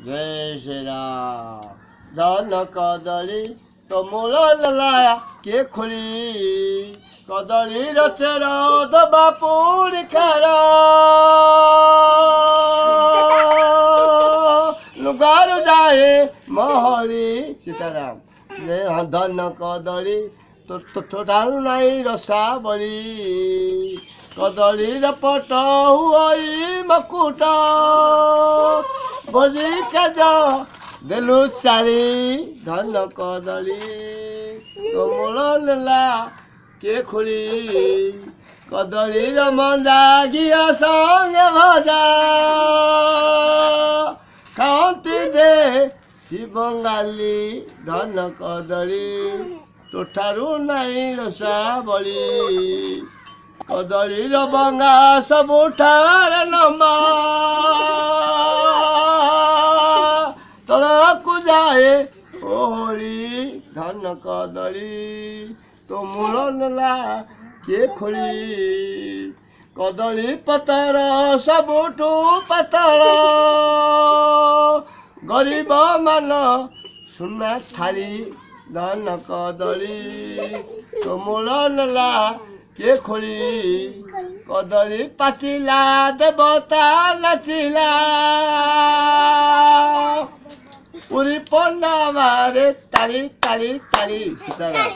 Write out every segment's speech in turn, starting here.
जय श्री राम। धन कदली तो मूल लाया के खुली कदली रचर दबा पूरी खार लुगार जाए महली सीताराम। धन कदली तो ठारू नाई रसा बली कदली पट हुई मकुट भोजी काज देलु चाली धन कदली तो मूल नेला के खुली कदली मंदा घिया संगे भजा खाती दे शिवंगाली धन कदली तो ठारू नाई रसा बली कदली बंगा सबू ठार लंबा तलकू जाए ओहरी धन कदली तो मूल नेला के खोली कदली पतर सबुठू पतल गरीब मान सुना थाली धन कदली तो मूल नेला के खोली कदली पाचिला देवता नाचिला पूरी पंडा मारे ताली ताली ताली सीताराम।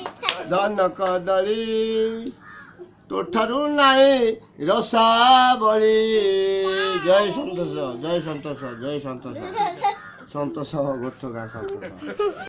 धन कदली तो ठारू नाई रसा बली जय सन्तोष जय सन्तोष जय सन्तोष सन्तोष गोठ गाँ सन्तोष।